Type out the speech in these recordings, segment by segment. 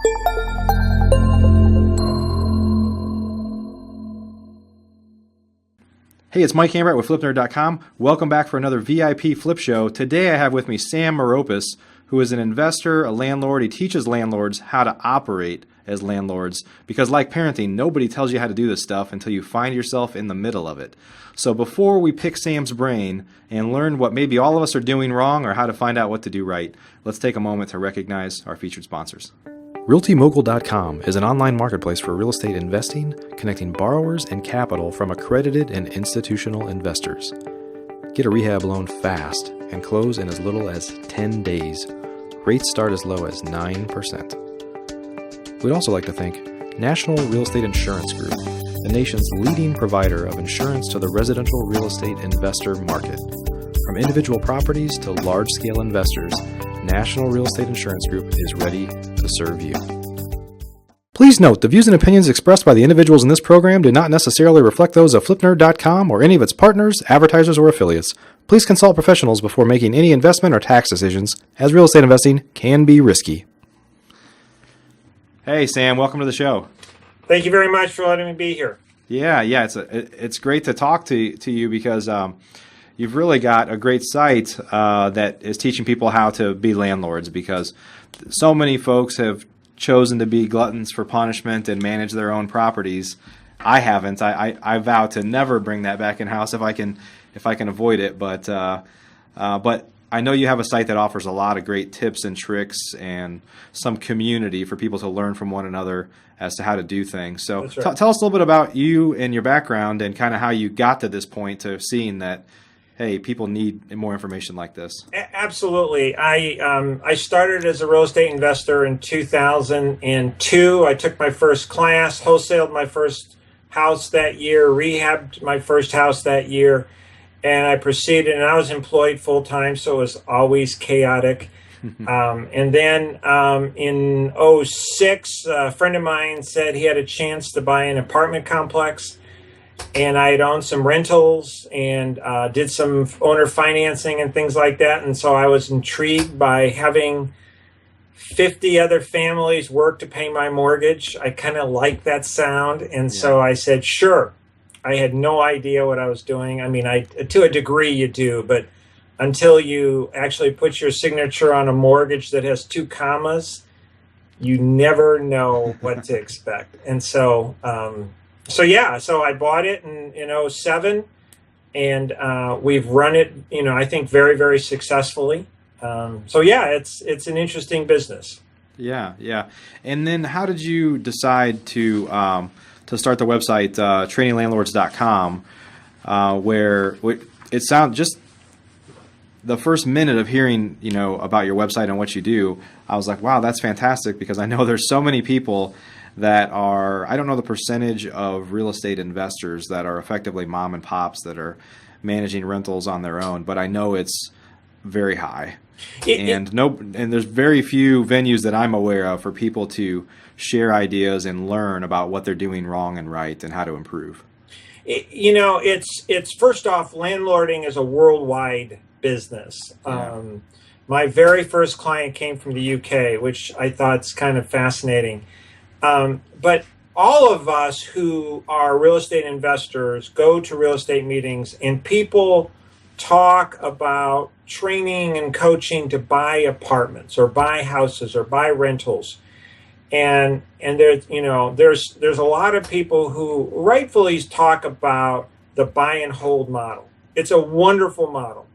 Hey, it's Mike Hambright with FlipNerd.com. Welcome back for another VIP Flip Show. Today I have with me Sam Maropis, who is an investor, a landlord. He teaches landlords how to operate as landlords because, like parenting, nobody tells you how to do this stuff until you find yourself in the middle of it. So before we pick Sam's brain and learn what maybe all of us are doing wrong or how to find out what to do right, let's take a moment to recognize our featured sponsors. RealtyMogul.com is an online marketplace for real estate investing, connecting borrowers and capital from accredited and institutional investors. Get a rehab loan fast and close in as little as 10 days. Rates start as low as 9%. We'd also like to thank National Real Estate Insurance Group, the nation's leading provider of insurance to the residential real estate investor market. From individual properties to large-scale investors, National Real Estate Insurance Group is ready to serve you. Please note, the views and opinions expressed by the individuals in this program do not necessarily reflect those of FlipNerd.com or any of its partners, advertisers, or affiliates. Please consult professionals before making any investment or tax decisions, as real estate investing can be risky. Hey, Sam, welcome to the show. Thank you very much for letting me be here. Yeah, it's great to talk to you because you've really got a great site that is teaching people how to be landlords, because so many folks have chosen to be gluttons for punishment and manage their own properties. I haven't. I vow to never bring that back in house if I can avoid it. But I know you have a site that offers a lot of great tips and tricks and some community for people to learn from one another as to how to do things. So That's right. Tell us a little bit about you and your background and kind of how you got to this point to seeing that, hey, people need more information like this. Absolutely. I started as a real estate investor in 2002. I took my first class, wholesaled my first house that year, rehabbed my first house that year, and I proceeded, and I was employed full-time, so it was always chaotic. And then in 2006, a friend of mine said he had a chance to buy an apartment complex, and I had owned some rentals and did some owner financing and things like that. And so I was intrigued by having 50 other families work to pay my mortgage. I kind of liked that sound. And so I said, sure. I had no idea what I was doing. I mean, to a degree you do, but until you actually put your signature on a mortgage that has 2 commas, you never know what to expect. And so, So I bought it in 2007, and we've run it, I think very, very successflandly. It's an interesting business. Yeah. And then how did you decide to start the website, traininglandlords.com, where it sounds just the first minute of hearing, about your website and what you do, I was like, wow, that's fantastic, because I know there's so many people that are, I don't know the percentage of real estate investors that are effectively mom and pops that are managing rentals on their own, but I know it's very high. And there's very few venues that I'm aware of for people to share ideas and learn about what they're doing wrong and right and how to improve. It's first off, landlording is a worldwide business. Yeah. My very first client came from the UK, which I thought is kind of fascinating. But all of us who are real estate investors go to real estate meetings, and people talk about training and coaching to buy apartments or buy houses or buy rentals. And there's a lot of people who rightfully talk about the buy and hold model. It's a wonderful model.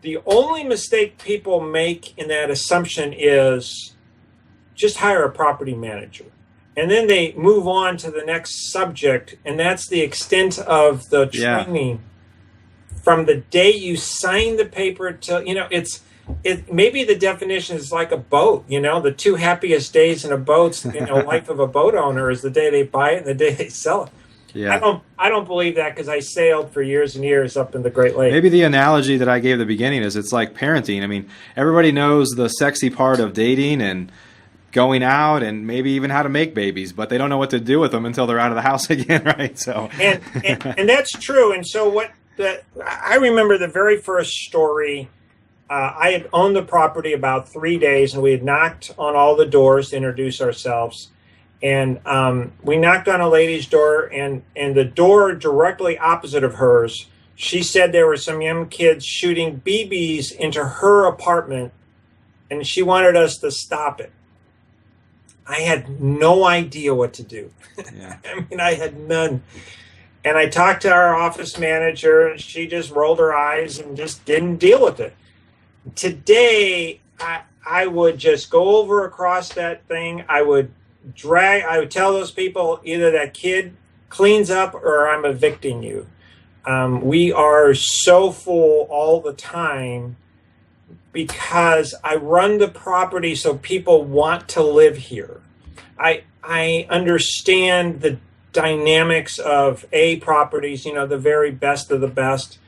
The only mistake people make in that assumption is just hire a property manager. And then they move on to the next subject, and that's the extent of the training from the day you sign the paper till, maybe the definition is like a boat, the 2 happiest days in a boat's, life of a boat owner is the day they buy it and the day they sell it. Yeah. I don't believe that, because I sailed for years and years up in the Great Lakes. Maybe the analogy that I gave at the beginning is it's like parenting. I mean, everybody knows the sexy part of dating and going out and maybe even how to make babies, but they don't know what to do with them until they're out of the house again, right? So and that's true. And so I remember the very first story I had owned the property about 3 days, and we had knocked on all the doors to introduce ourselves. And we knocked on a lady's door, and the door directly opposite of hers, she said there were some young kids shooting BBs into her apartment, and she wanted us to stop it. I had no idea what to do. Yeah. I mean, I had none. And I talked to our office manager, and she just rolled her eyes and just didn't deal with it. Today, I would just go over across that thing. I would tell those people either that kid cleans up or I'm evicting you. We are so full all the time because I run the property so people want to live here. I understand the dynamics of A, properties, the very best of the best.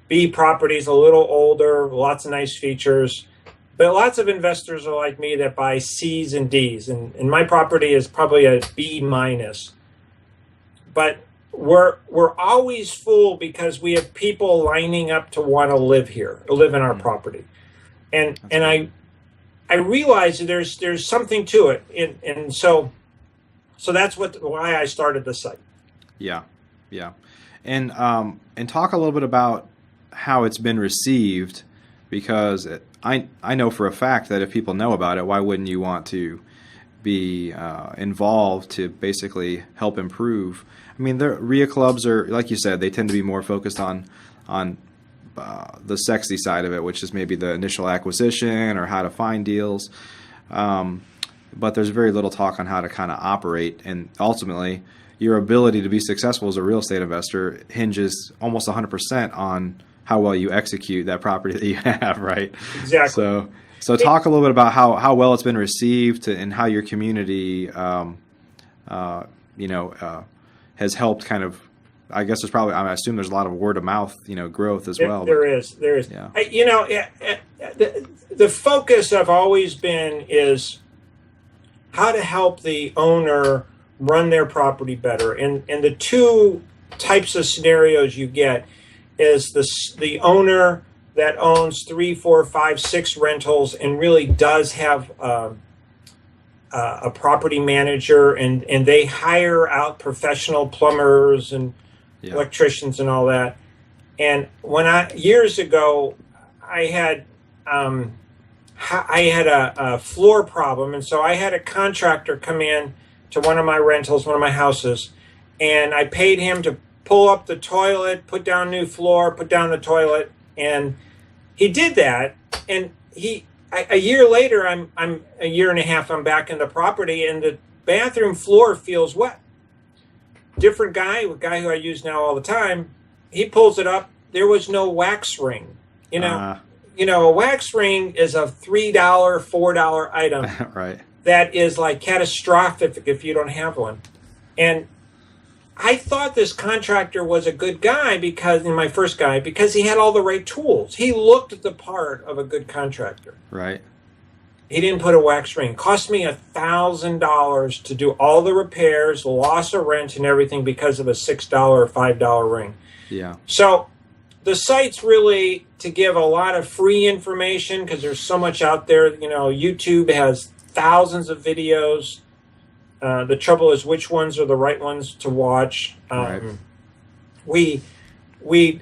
B, properties a little older, lots of nice features. But lots of investors are like me that buy C's and D's, and my property is probably a B minus. But we're always full because we have people lining up to want to live here, live in our property, and I realize that there's something to it, and so that's why I started the site. Yeah, and talk a little bit about how it's been received, because I know for a fact that if people know about it, why wouldn't you want to be involved to basically help improve? I mean, the RIA clubs are, like you said, they tend to be more focused on the sexy side of it, which is maybe the initial acquisition or how to find deals. But there's very little talk on how to kind of operate, and ultimately your ability to be successful as a real estate investor hinges almost 100% on how well you execute that property that you have, right? Exactly. So talk a little bit about how well it's been received and how your community, has helped kind of. I guess there's probably, I assume there's a lot of word of mouth, growth as well. There is. Yeah. The focus I've always been is how to help the owner run their property better, and the two types of scenarios you get is the owner that owns 3, 4, 5, 6 rentals and really does have a property manager, and they hire out professional plumbers and electricians and all that. And years ago, I had a floor problem, and so I had a contractor come in to one of my rentals, one of my houses, and I paid him to pull up the toilet, put down new floor, put down the toilet, and he did that. And a year later, I'm a year and a half, I'm back in the property, and the bathroom floor feels wet. Different guy, a guy who I use now all the time, he pulls it up. There was no wax ring. A wax ring is a $3, $4 item. Right. That is like catastrophic if you don't have one. And I thought this contractor was a good guy because he had all the right tools. He looked the part of a good contractor. Right. He didn't put a wax ring. Cost me $1,000 to do all the repairs, loss of rent and everything because of a $6 or $5 ring. Yeah. So the site's really to give a lot of free information because there's so much out there. YouTube has thousands of videos. The trouble is which ones are the right ones to watch. Right. We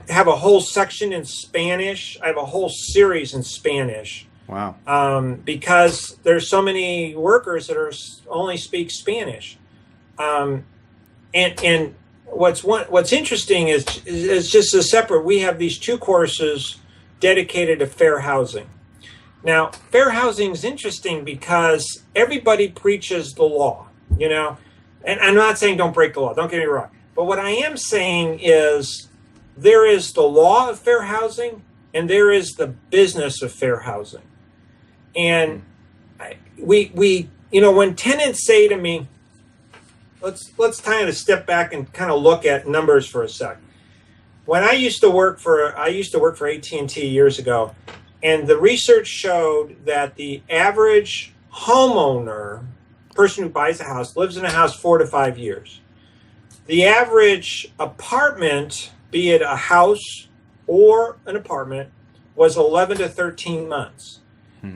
have a whole section in Spanish. I have a whole series in Spanish. Wow. Because there's so many workers that only speak Spanish. And what's interesting is just a separate. We have these 2 courses dedicated to fair housing. Now, fair housing is interesting because everybody preaches the law. And I'm not saying don't break the law, don't get me wrong. But what I am saying is there is the law of fair housing and there is the business of fair housing. And when tenants say to me, let's kind of step back and kind of look at numbers for a sec. When I used to work for AT&T years ago, and the research showed that the average homeowner, person who buys a house, lives in a house 4 to 5 years. The average apartment, be it a house or an apartment, was 11 to 13 months.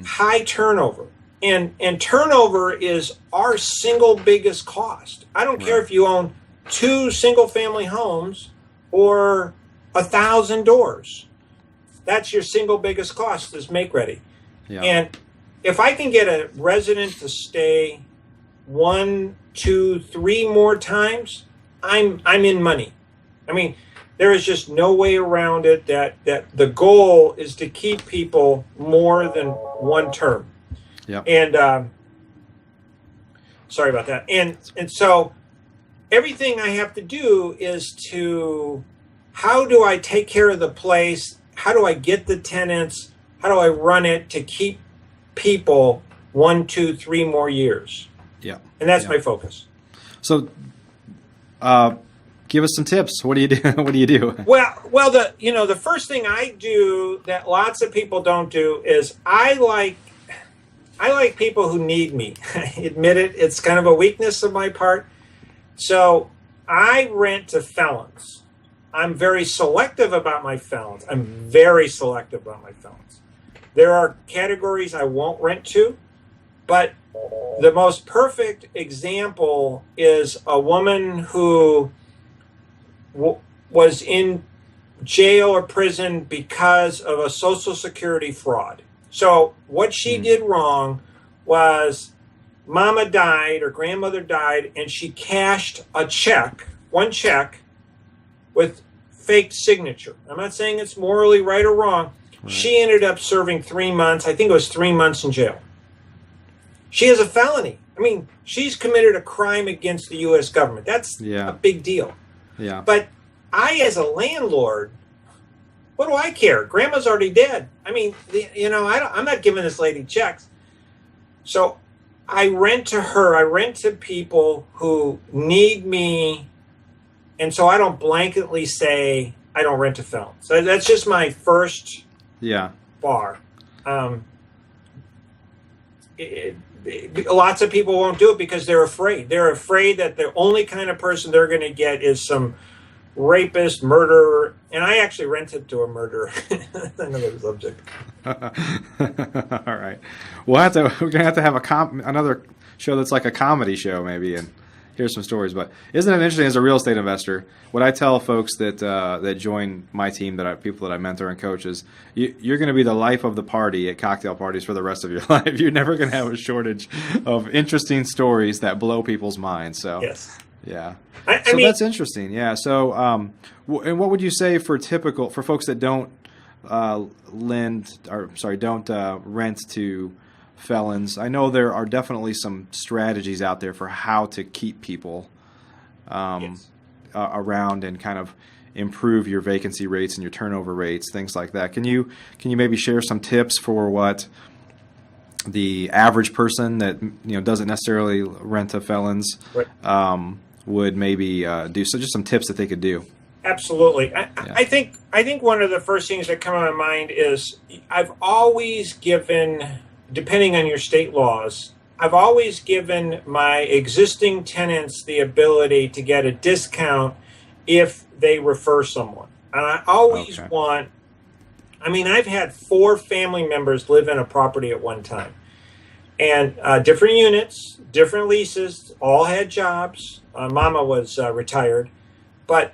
High turnover. And turnover is our single biggest cost. I don't care if you own 2 single-family homes or 1,000 doors. That's your single biggest cost is make ready. Yeah. And if I can get a resident to stay 1, 2, 3 more times, I'm in money. I mean, there is just no way around it that the goal is to keep people more than one term. Yeah. And sorry about that. And so everything I have to do is to, how do I take care of the place? How do I get the tenants? How do I run it to keep people 1, 2, 3 more years? Yeah. And that's my focus. So, give us some tips. What do you do? What do you do? Well, the first thing I do that lots of people don't do is I like people who need me. I admit it. It's kind of a weakness of my part. So I rent to felons. I'm very selective about my felons. There are categories I won't rent to, but the most perfect example is a woman who was in jail or prison because of a Social Security fraud. So what she did wrong was mama died or grandmother died, and she cashed one check with fake signature. I'm not saying it's morally right or wrong. Right. She ended up serving 3 months. I think it was 3 months in jail. She has a felony. I mean, she's committed a crime against the U.S. government. That's a big deal. Yeah. But I, as a landlord, what do I care? Grandma's already dead. I mean, I'm not giving this lady checks. So I rent to her. I rent to people who need me. And so I don't blanketly say I don't rent to felons. So that's just my first bar. Lots of people won't do it because they're afraid. They're afraid that the only kind of person they're going to get is some rapist, murderer, and I actually rented to a murderer. Another subject. All right, we're gonna have to have another show that's like a comedy show maybe, and hear some stories. But isn't it interesting as a real estate investor? What I tell folks that join my team, people that I mentor and coach, is you're going to be the life of the party at cocktail parties for the rest of your life. You're never going to have a shortage of interesting stories that blow people's minds. So yes. Yeah. I mean, that's interesting. Yeah. So, and what would you say for folks that don't don't rent to felons? I know there are definitely some strategies out there for how to keep people around and kind of improve your vacancy rates and your turnover rates, things like that. Can you maybe share some tips for what the average person that doesn't necessarily rent to felons would maybe do? So just some tips that they could do. Absolutely. I think one of the first things that come to my mind is I've always given, depending on your state laws, I've always given my existing tenants the ability to get a discount if they refer someone. And I always I've had 4 family members live in a property at one time. And different units, different leases, all had jobs. Mama was retired. But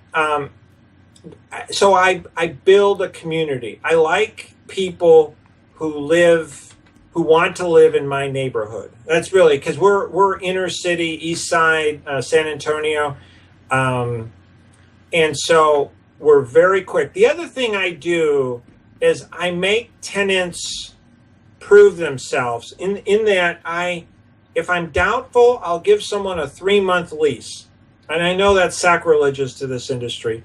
so I build a community. I like people who want to live in my neighborhood. That's really, because we're inner city, east side, San Antonio. And so we're very quick. The other thing I do is I make tenants prove themselves in that if I'm doubtful, I'll give someone a 3-month lease. And I know that's sacrilegious to this industry,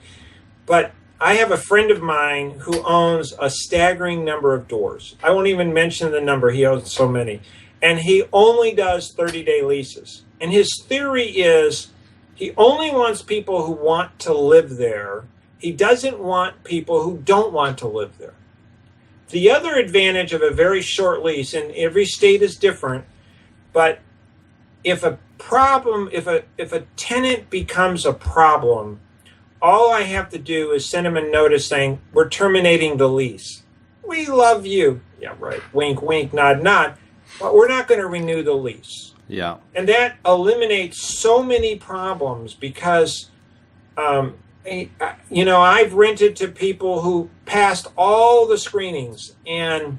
but I have a friend of mine who owns a staggering number of doors. I won't even mention the number. He owns so many. And he only does 30-day leases. And his theory is he only wants people who want to live there. He doesn't want people who don't want to live there. The other advantage of a very short lease, and every state is different, but if a tenant becomes a problem, all I have to do is send him a notice saying, we're terminating the lease. we love you. Yeah, right. Wink, wink, nod, nod. But we're not going to renew the lease. Yeah. And that eliminates so many problems because, I've rented to people who passed all the screenings, and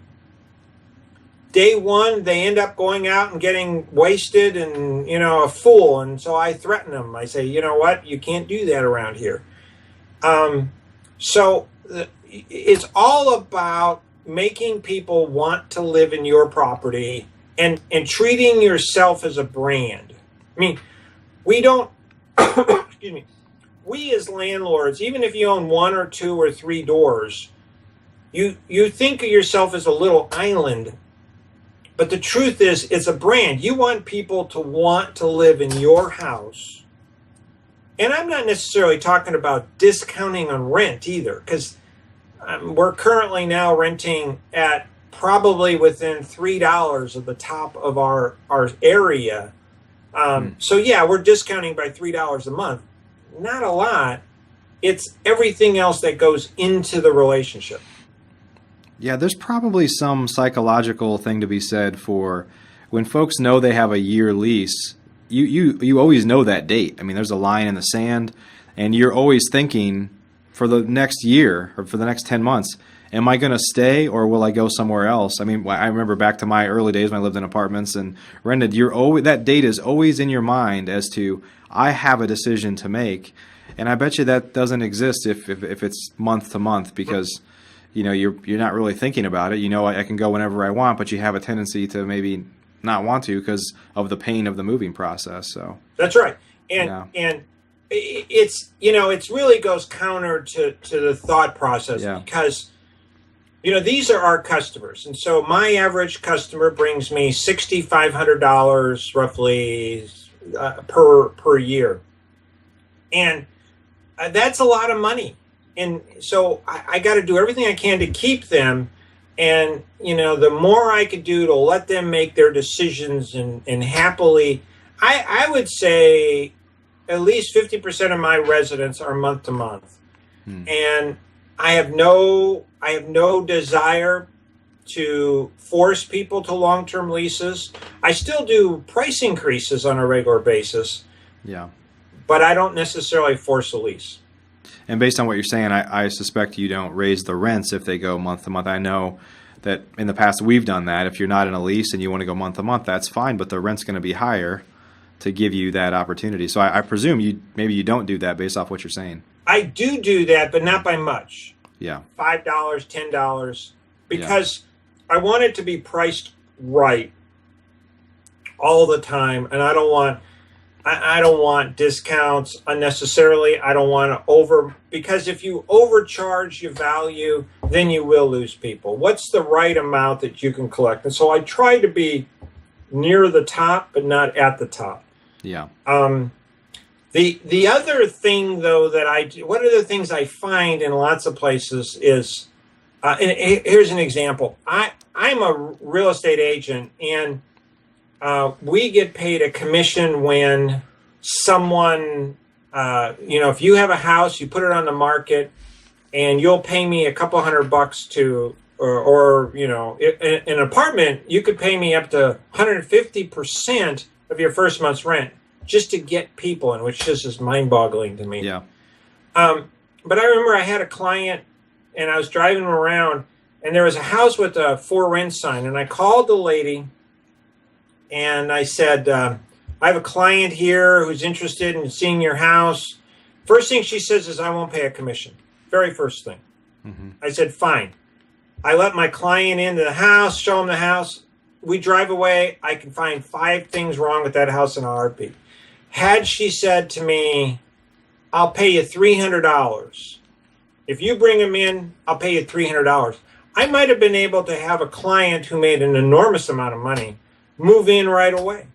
day one, they end up going out and getting wasted and, a fool. And so I threaten them. I say, you know what? You can't do that around here. It's all about making people want to live in your property and treating yourself as a brand. I mean, we don't, excuse me, we as landlords, even if you own 1 or 2 or 3 doors, you think of yourself as a little island. But the truth is, it's a brand. You want people to want to live in your house. And I'm not necessarily talking about discounting on rent either, because we're currently now renting at probably within $3 of the top of our area. So yeah, we're discounting by $3 a month. Not a lot. It's everything else that goes into the relationship. Yeah, there's probably some psychological thing to be said for when folks know they have a year lease. You always know that date. I mean, there's a line in the sand, and you're always thinking for the next year or for the next 10 months, am I going to stay or will I go somewhere else? I mean, I remember back to my early days when I lived in apartments and rented. That date is always in your mind as to, I have a decision to make. And I bet you that doesn't exist if it's month to month, because you're not really thinking about it. I can go whenever I want, but you have a tendency to maybe not want to because of the pain of the moving process. So that's right. And it's it really goes counter to the thought process, because these are our customers. And so my average customer brings me $6,500 roughly per year. And that's a lot of money. And so I got to do everything I can to keep them. And, the more I could do to let them make their decisions and happily, I would say at least 50% of my residents are month to month. And I have no desire to force people to long-term leases. I still do price increases on a regular basis. Yeah. But I don't necessarily force a lease. And based on what you're saying, I suspect you don't raise the rents if they go month to month. I know that in the past we've done that. If you're not in a lease and you want to go month to month, that's fine, but the rent's going to be higher to give you that opportunity. So I presume maybe you don't do that based off what you're saying. I do that, but not by much. Yeah. $5, $10, because I want it to be priced right all the time, and I don't want discounts unnecessarily. I don't want to because if you overcharge your value, then you will lose people. What's the right amount that you can collect? And so I try to be near the top, but not at the top. Yeah. The other thing, though, that I do, one of the things I find in lots of places is, and here's an example. I'm a real estate agent, and we get paid a commission when someone, if you have a house, you put it on the market, and you'll pay me a couple $100 or an apartment, you could pay me up to 150% of your first month's rent just to get people in, which just is mind-boggling to me. Yeah. But I remember I had a client, and I was driving him around, and there was a house with a for rent sign, and I called the lady, and I said, I have a client here who's interested in seeing your house. First thing she says is, I won't pay a commission. Very first thing. Mm-hmm. I said, fine. I let my client into the house, show him the house. We drive away. I can find 5 things wrong with that house in a heartbeat. Had she said to me, I'll pay you $300. If you bring him in, I'll pay you $300. I might have been able to have a client who made an enormous amount of money move in right away.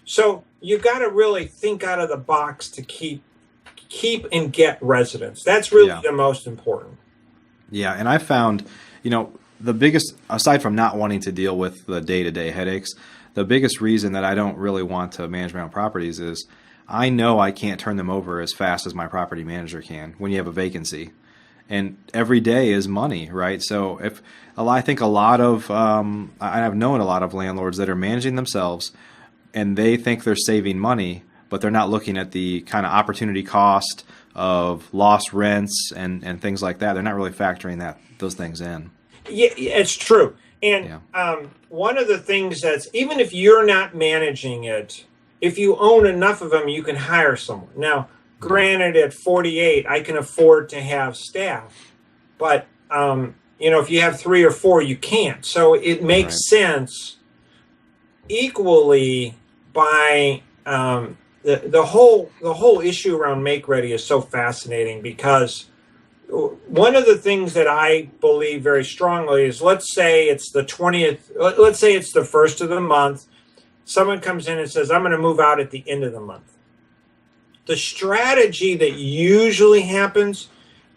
So you got to really think out of the box to keep and get residents. That's really the most important. Yeah, and I found, the biggest, aside from not wanting to deal with the day-to-day headaches, the biggest reason that I don't really want to manage my own properties is I know I can't turn them over as fast as my property manager can when you have a vacancy. and every day is money, right? So I think a lot of I've known a lot of landlords that are managing themselves, and they think they're saving money, but they're not looking at the kind of opportunity cost of lost rents and things like that. They're not really factoring those things in. Yeah, it's true. And one of the things that's, even if you're not managing it, if you own enough of them, you can hire someone. Now, granted, at 48, I can afford to have staff, but if you have 3 or 4, you can't. So it makes sense equally by the whole issue around make ready is so fascinating, because one of the things that I believe very strongly is, let's say it's the 20th, let's say it's the first of the month. Someone comes in and says, I'm going to move out at the end of the month. The strategy that usually happens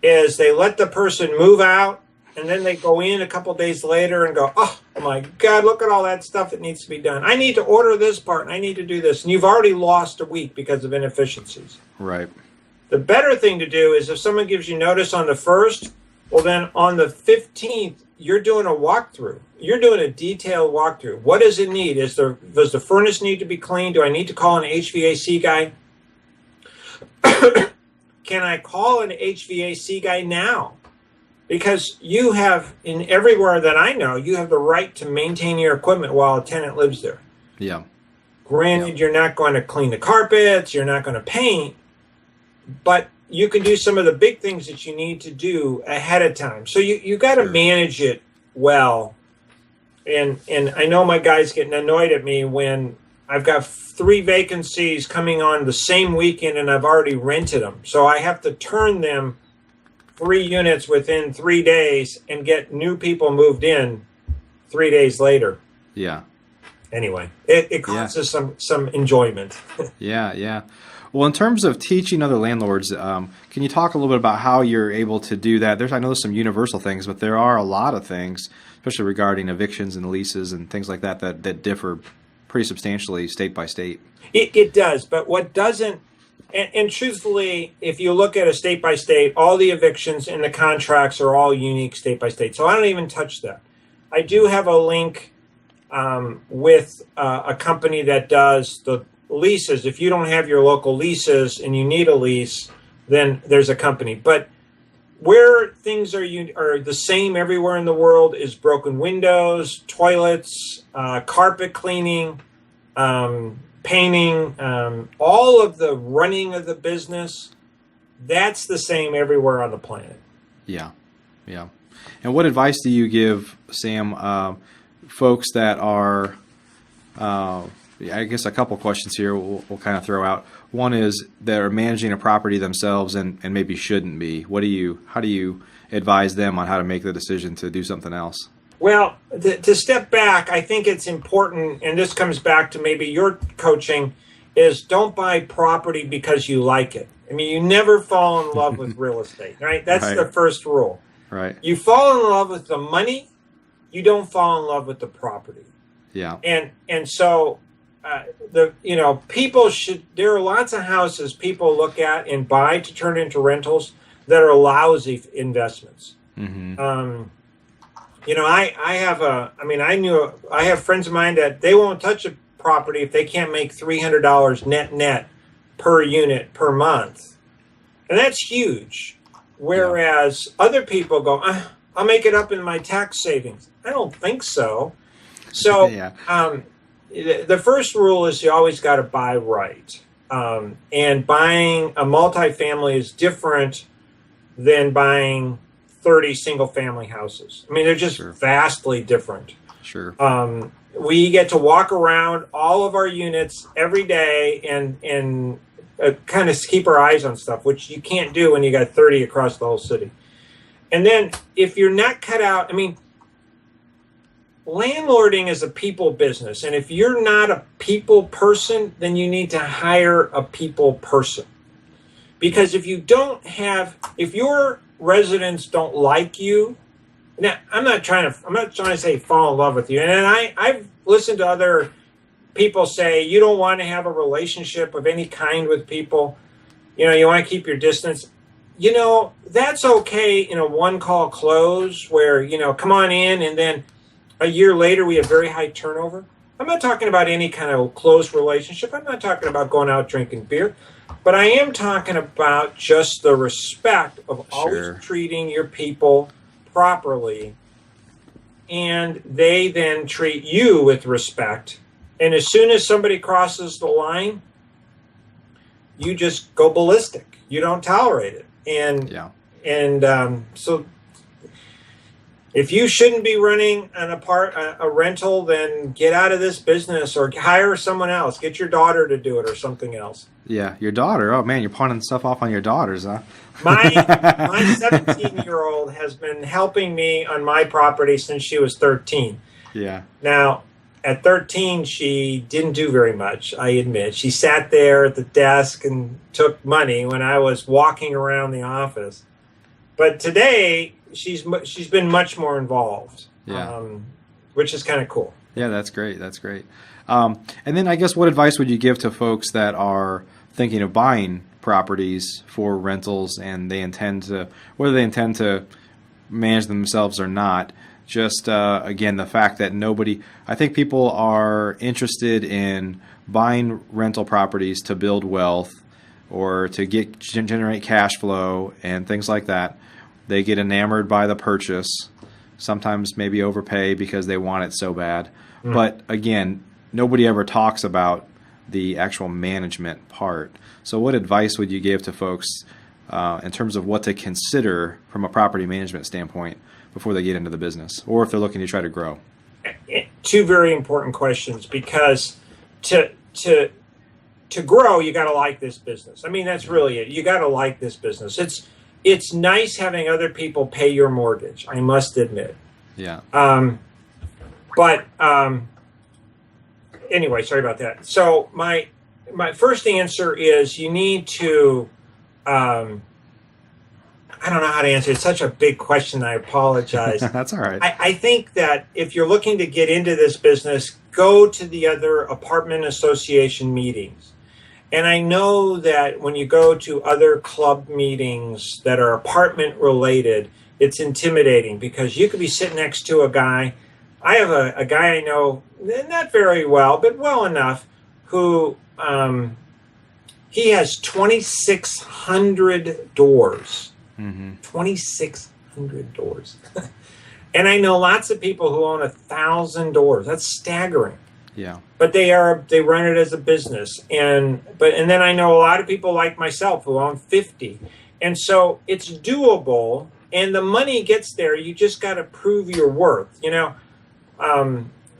is they let the person move out, and then they go in a couple days later and go, oh my God, look at all that stuff that needs to be done. I need to order this part, and I need to do this. And you've already lost a week because of inefficiencies. Right. The better thing to do is, if someone gives you notice on the 1st, well, then on the 15th, you're doing a walkthrough. You're doing a detailed walkthrough. What does it need? Does the furnace need to be cleaned? Do I need to call an HVAC guy? Can I call an HVAC guy now? Because you have, in everywhere that I know, you have the right to maintain your equipment while a tenant lives there. Yeah. Granted, you're not going to clean the carpets, you're not going to paint, but you can do some of the big things that you need to do ahead of time. So you got to manage it well. And I know my guys getting annoyed at me when I've got 3 vacancies coming on the same weekend and I've already rented them. So I have to turn them 3 units within 3 days and get new people moved in 3 days later. Yeah. Anyway, it causes some enjoyment. Yeah. Well, in terms of teaching other landlords, can you talk a little bit about how you're able to do that? I know there's some universal things, but there are a lot of things, especially regarding evictions and leases and things like that differ pretty substantially state by state. It does, but what doesn't, and truthfully, if you look at a state by state, all the evictions and the contracts are all unique state by state. So I don't even touch that. I do have a link with a company that does the leases. If you don't have your local leases and you need a lease, then there's a company. But where things are the same everywhere in the world is broken windows, toilets, carpet cleaning, painting, all of the running of the business. That's the same everywhere on the planet. Yeah. And what advice do you give, Sam, folks that are I guess a couple questions here we'll kind of throw out. One is they're managing a property themselves and maybe shouldn't be. How do you advise them on how to make the decision to do something else? Well, to step back, I think it's important, and this comes back to maybe your coaching, is don't buy property because you like it. I mean, you never fall in love with real estate, right? That's the first rule. Right. You fall in love with the money, you don't fall in love with the property. Yeah. And so people should, there are lots of houses people look at and buy to turn into rentals that are lousy investments. Mm-hmm. I have friends of mine that they won't touch a property if they can't make $300 net per unit per month. And that's huge. Whereas other people go, I'll make it up in my tax savings. I don't think so. So the first rule is you always got to buy right. And buying a multifamily is different than buying 30 single-family houses. I mean, they're just vastly different. Sure. We get to walk around all of our units every day and kind of keep our eyes on stuff, which you can't do when you got 30 across the whole city. And then if you're not cut out, I mean, landlording is a people business. And if you're not a people person, then you need to hire a people person. Because if your residents don't like you, now I'm not trying to say fall in love with you. And I've listened to other people say you don't want to have a relationship of any kind with people. You want to keep your distance. that's okay in a one-call close where, come on in, and then a year later we have very high turnover. I'm not talking about any kind of close relationship. I'm not talking about going out drinking beer. But I am talking about just the respect of always treating your people properly, and they then treat you with respect. And as soon as somebody crosses the line, you just go ballistic. You don't tolerate it. So if you shouldn't be running a rental, then get out of this business or hire someone else. Get your daughter to do it or something else. Yeah, your daughter. Oh, man, you're pawning stuff off on your daughters, huh? My 17-year-old has been helping me on my property since she was 13. Yeah. Now, at 13, she didn't do very much, I admit. She sat there at the desk and took money when I was walking around the office. But today, she's been much more involved, which is kind of cool. Yeah, that's great. That's great. And then I guess what advice would you give to folks that are thinking of buying properties for rentals and whether they intend to manage themselves or not? Just, again, the fact that I think people are interested in buying rental properties to build wealth or to generate cash flow and things like that. They get enamored by the purchase, sometimes maybe overpay because they want it so bad. Mm. But again, nobody ever talks about the actual management part. So what advice would you give to folks in terms of what to consider from a property management standpoint before they get into the business, or if they're looking to try to grow? Two very important questions, because to grow, you got to like this business. I mean, that's really it. You got to like this business. It's nice having other people pay your mortgage, I must admit. Yeah. Anyway, sorry about that. So my first answer is you need to, I don't know how to answer. It's such a big question. I apologize. That's all right. I think that if you're looking to get into this business, go to the other apartment association meetings. And I know that when you go to other club meetings that are apartment related, it's intimidating because you could be sitting next to a guy. I have a guy I know, not very well, but well enough, who he has 2,600 doors. Mm-hmm. 2,600 doors. And I know lots of people who own 1,000 doors. That's staggering. Yeah. But they run it as a business. And then I know a lot of people like myself who own 50. And so it's doable, and the money gets there. You just got to prove your worth.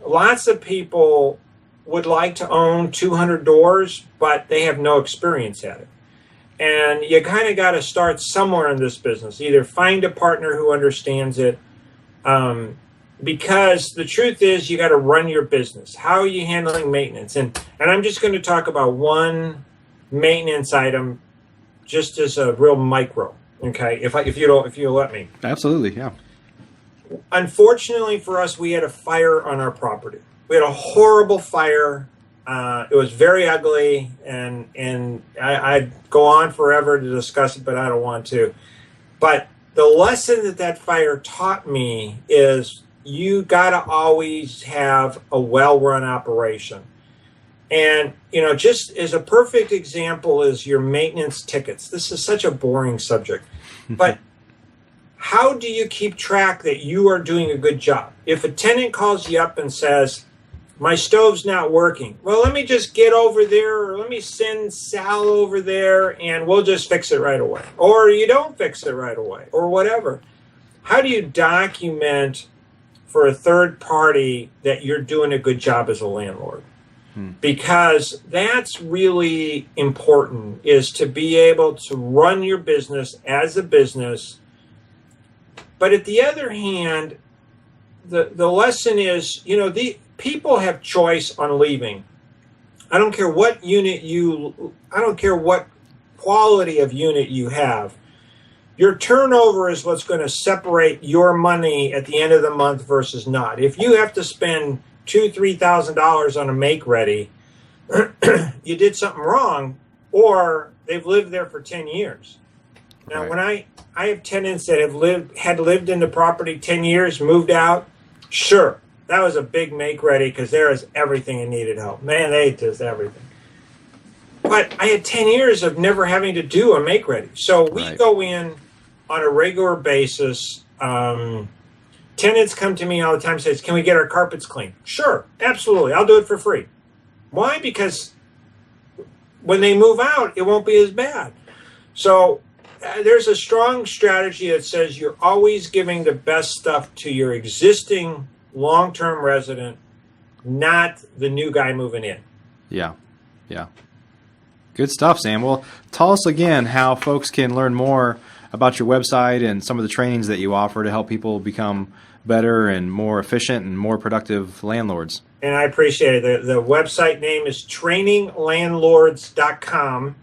Lots of people would like to own 200 doors, but they have no experience at it. And you kind of got to start somewhere in this business. Either find a partner who understands it, because the truth is you got to run your business. How are you handling maintenance? And I'm just going to talk about one maintenance item, just as a real micro. Okay, if you'll let me. Absolutely, yeah. Unfortunately for us, we had a fire on our property. We had a horrible fire. It was very ugly, and I'd go on forever to discuss it, but I don't want to. But the lesson that fire taught me is you got to always have a well-run operation. And, just as a perfect example is your maintenance tickets. This is such a boring subject. But how do you keep track that you are doing a good job? If a tenant calls you up and says, my stove's not working. Well, let me just get over there, or let me send Sal over there, and we'll just fix it right away. Or you don't fix it right away, or whatever. How do you document for a third party that you're doing a good job as a landlord? Because that's really important, is to be able to run your business as a business. But at the other hand, the lesson is, the people have choice on leaving. I don't care what quality of unit you have. Your turnover is what's going to separate your money at the end of the month versus not. If you have to spend $2,000-$3,000 on a make ready, you did something wrong, or they've lived there for 10 years. Now, when I have tenants that had lived in the property 10 years, moved out, sure, that was a big make ready because there is everything that needed help. Man, they just everything. But I had 10 years of never having to do a make ready. So we go in on a regular basis. Tenants come to me all the time and says, can we get our carpets clean? Sure, absolutely. I'll do it for free. Why? Because when they move out, it won't be as bad. So there's a strong strategy that says you're always giving the best stuff to your existing long-term resident, not the new guy moving in. Yeah. Good stuff, Sam. Well, tell us again how folks can learn more about your website and some of the trainings that you offer to help people become better and more efficient and more productive landlords. And I appreciate it. The website name is traininglandlords.com.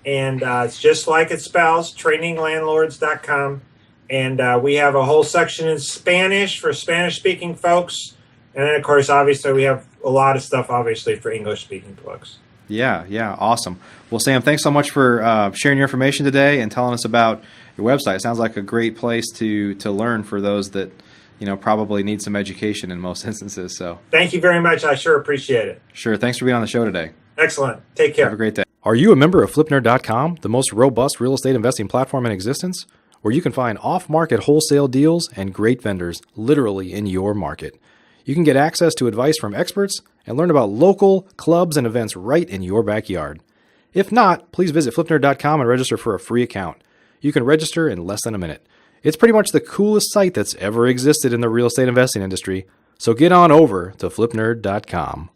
And it's just like it spells, traininglandlords.com. And we have a whole section in Spanish for Spanish-speaking folks. And then, of course, obviously, we have a lot of stuff, obviously, for English-speaking folks. Yeah, awesome. Well, Sam, thanks so much for sharing your information today and telling us about your website. It sounds like a great place to learn for those that probably need some education in most instances. So thank you very much. I sure appreciate it. Sure. Thanks for being on the show today. Excellent. Take care. Have a great day. Are you a member of FlipNerd.com, the most robust real estate investing platform in existence, where you can find off-market wholesale deals and great vendors literally in your market? You can get access to advice from experts and learn about local clubs and events right in your backyard. If not, please visit FlipNerd.com and register for a free account. You can register in less than a minute. It's pretty much the coolest site that's ever existed in the real estate investing industry, so get on over to FlipNerd.com.